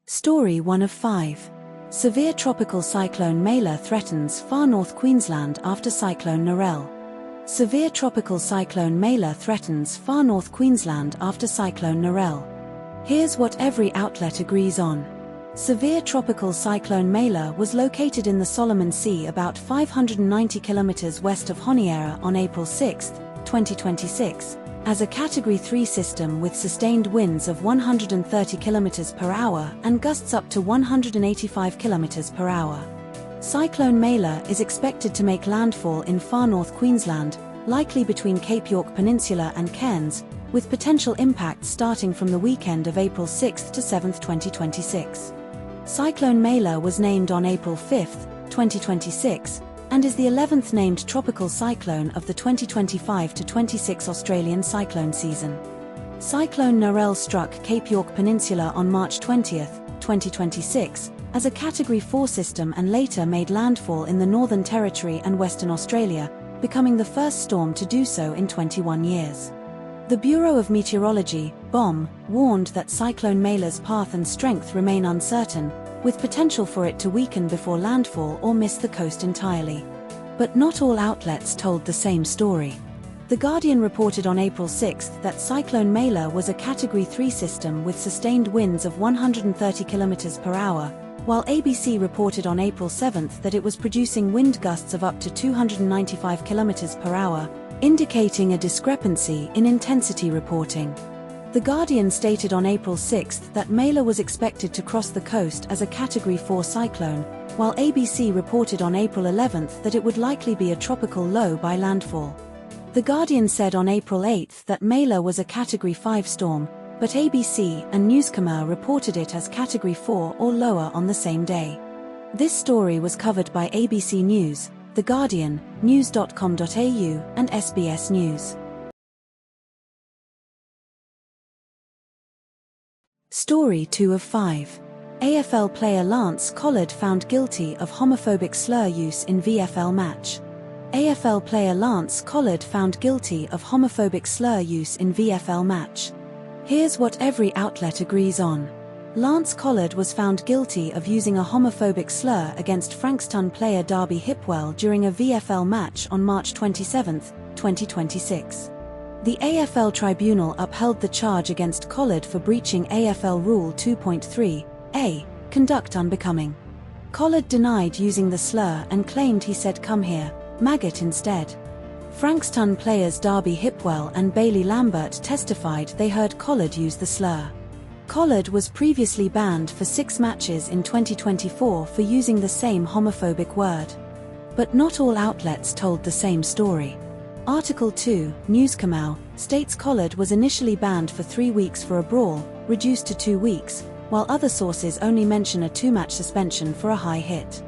Story 1 of 5. Severe tropical cyclone Maila threatens far north Queensland after cyclone Narelle. Severe tropical cyclone Maila threatens far north Queensland after cyclone Narelle. Here's what every outlet agrees on. Severe tropical cyclone Maila was located in the Solomon Sea about 590 kilometers west of Honiara on April 6, 2026. As a Category 3 system with sustained winds of 130 km per hour and gusts up to 185 km per hour. Cyclone Maila is expected to make landfall in far north Queensland, likely between Cape York Peninsula and Cairns, with potential impacts starting from the weekend of April 6 to 7, 2026. Cyclone Maila was named on April 5, 2026, and is the 11th named tropical cyclone of the 2025-26 Australian cyclone season. Cyclone Narelle struck Cape York Peninsula on March 20, 2026, as a Category 4 system and later made landfall in the Northern Territory and Western Australia, becoming the first storm to do so in 21 years. The Bureau of Meteorology, BOM, warned that Cyclone Maila's path and strength remain uncertain, with potential for it to weaken before landfall or miss the coast entirely. But not all outlets told the same story. The Guardian reported on April 6 that Cyclone Maila was a Category 3 system with sustained winds of 130 km per hour, while ABC reported on April 7 that it was producing wind gusts of up to 295 km per hour, indicating a discrepancy in intensity reporting. The Guardian stated on April 6 that Maila was expected to cross the coast as a Category 4 cyclone, while ABC reported on April 11 that it would likely be a tropical low by landfall. The Guardian said on April 8 that Maila was a Category 5 storm, but ABC and Newscomer reported it as Category 4 or lower on the same day. This story was covered by ABC News, The Guardian, news.com.au, and SBS News. Story 2 of 5. AFL player Lance Collard found guilty of homophobic slur use in VFL match. AFL player Lance Collard found guilty of homophobic slur use in VFL match. Here's what every outlet agrees on. Lance Collard was found guilty of using a homophobic slur against Frankston player Darby Hipwell during a VFL match on March 27, 2026. The AFL tribunal upheld the charge against Collard for breaching AFL Rule 2.3a, conduct unbecoming. Collard denied using the slur and claimed he said "come here, maggot" instead. Frankston players Darby Hipwell and Bailey Lambert testified they heard Collard use the slur. Collard was previously banned for 6 matches in 2024 for using the same homophobic word. But not all outlets told the same story. Article 2, Newscomer, states Collard was initially banned for 3 weeks for a brawl, reduced to 2 weeks, while other sources only mention a 2-match suspension for a high hit.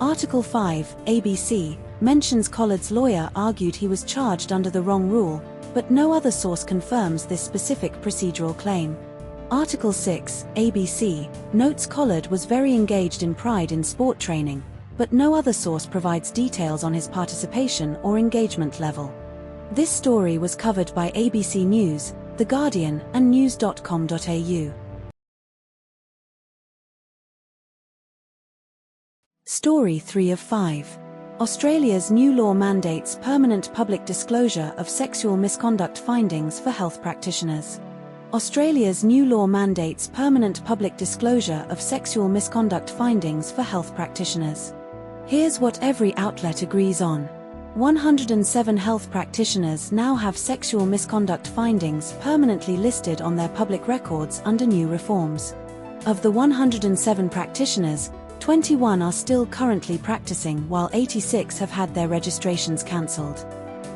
Article 5, ABC, mentions Collard's lawyer argued he was charged under the wrong rule, but no other source confirms this specific procedural claim. Article 6, ABC, notes Collard was very engaged in pride in sport training, but no other source provides details on his participation or engagement level. This story was covered by ABC News, The Guardian, and news.com.au. Story 3 of 5. Australia's new law mandates permanent public disclosure of sexual misconduct findings for health practitioners. Australia's new law mandates permanent public disclosure of sexual misconduct findings for health practitioners. Here's what every outlet agrees on. 107 health practitioners now have sexual misconduct findings permanently listed on their public records under new reforms. Of the 107 practitioners, 21 are still currently practicing while 86 have had their registrations cancelled.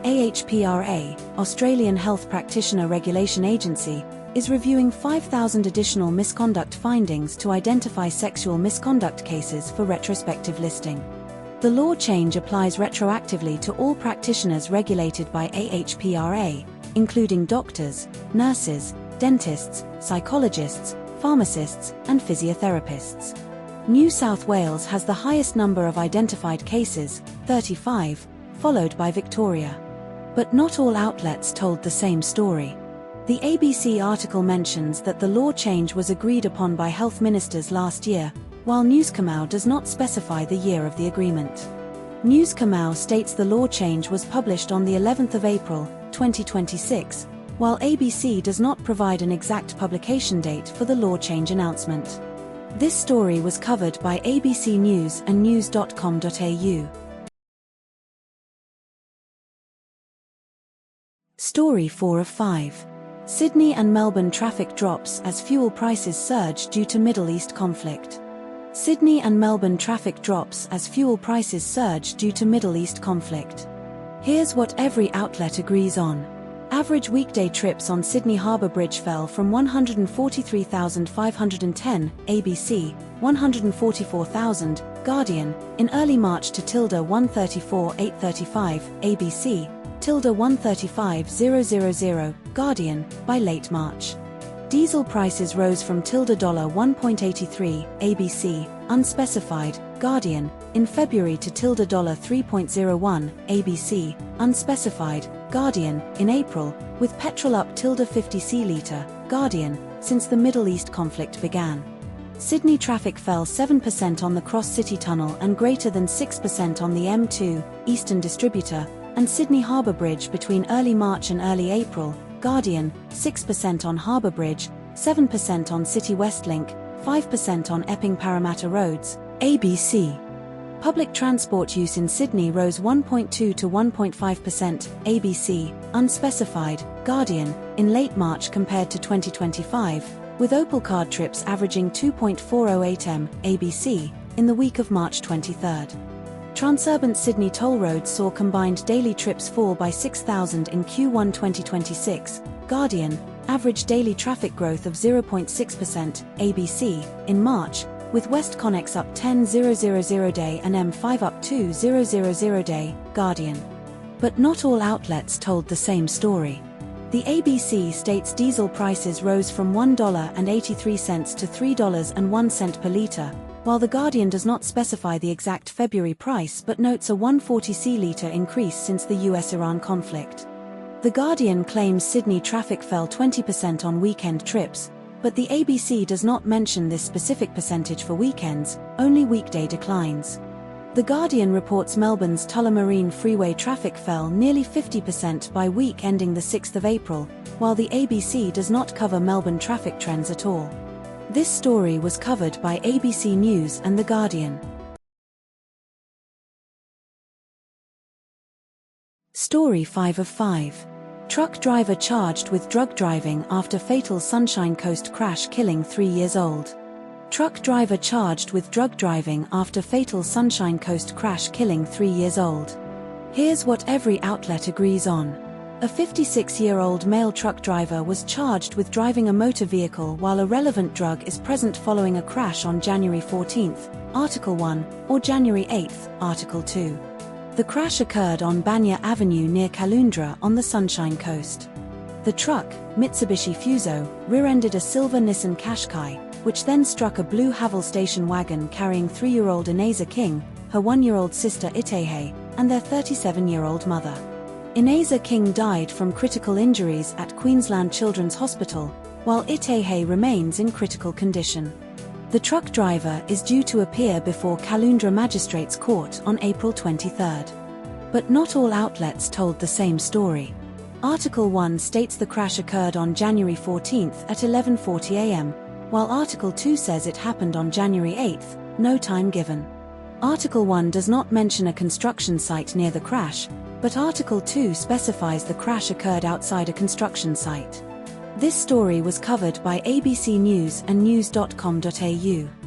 AHPRA, Australian Health Practitioner Regulation Agency, is reviewing 5,000 additional misconduct findings to identify sexual misconduct cases for retrospective listing. The law change applies retroactively to all practitioners regulated by AHPRA, including doctors, nurses, dentists, psychologists, pharmacists, and physiotherapists. New South Wales has the highest number of identified cases, 35, followed by Victoria. But not all outlets told the same story. The ABC article mentions that the law change was agreed upon by health ministers last year, while News Kamau does not specify the year of the agreement. News Kamau states the law change was published on the 11th of April, 2026, while ABC does not provide an exact publication date for the law change announcement. This story was covered by ABC News and news.com.au. Story 4 of 5. Sydney and Melbourne traffic drops as fuel prices surge due to Middle East conflict. Sydney and Melbourne traffic drops as fuel prices surge due to Middle East conflict. Here's what every outlet agrees on. Average weekday trips on Sydney Harbour Bridge fell from 143,510, ABC, 144,000, Guardian, in early March to 134,835, ABC, 135,000, Guardian, by late March. Diesel prices rose from $1.83, ABC, unspecified, Guardian, in February to $3.01, ABC, unspecified, Guardian, in April, with petrol up 50 litre, Guardian, since the Middle East conflict began. Sydney traffic fell 7% on the Cross City Tunnel and greater than 6% on the M2, Eastern Distributor, and Sydney Harbour Bridge between early March and early April, Guardian, 6% on Harbour Bridge, 7% on City West Link, 5% on Epping Parramatta Roads, ABC. Public transport use in Sydney rose 1.2 to 1.5%, ABC, unspecified, Guardian, in late March compared to 2025, with Opal card trips averaging 2.408 m, ABC, in the week of March 23. Transurban Sydney toll roads saw combined daily trips fall by 6,000 in Q1 2026, Guardian, average daily traffic growth of 0.6%, ABC, in March, with West Connex up 10,000 day and M5 up 2,000 day, Guardian. But not all outlets told the same story. The ABC states diesel prices rose from $1.83 to $3.01 per litre, while The Guardian does not specify the exact February price but notes a 140 litre increase since the US-Iran conflict. The Guardian claims Sydney traffic fell 20% on weekend trips, but the ABC does not mention this specific percentage for weekends, only weekday declines. The Guardian reports Melbourne's Tullamarine Freeway traffic fell nearly 50% by week ending the 6th of April, while the ABC does not cover Melbourne traffic trends at all. This story was covered by ABC News and The Guardian. Story 5 of 5. Truck driver charged with drug driving after fatal Sunshine Coast crash killing 3-year-old. Truck driver charged with drug driving after fatal Sunshine Coast crash killing 3-year-old. Here's what every outlet agrees on. A 56-year-old male truck driver was charged with driving a motor vehicle while a relevant drug is present following a crash on January 14, Article 1, or January 8, Article 2. The crash occurred on Banya Avenue near Caloundra on the Sunshine Coast. The truck, Mitsubishi Fuso, rear-ended a silver Nissan Qashqai, which then struck a blue Haval station wagon carrying 3-year-old Ineza King, her 1-year-old sister Itehe, and their 37-year-old mother. Ineza King died from critical injuries at Queensland Children's Hospital, while Itehe remains in critical condition. The truck driver is due to appear before Caloundra Magistrates Court on April 23. But not all outlets told the same story. Article 1 states the crash occurred on January 14 at 11:40 a.m., while Article 2 says it happened on January 8, no time given. Article 1 does not mention a construction site near the crash, but Article 2 specifies the crash occurred outside a construction site. This story was covered by ABC News and news.com.au.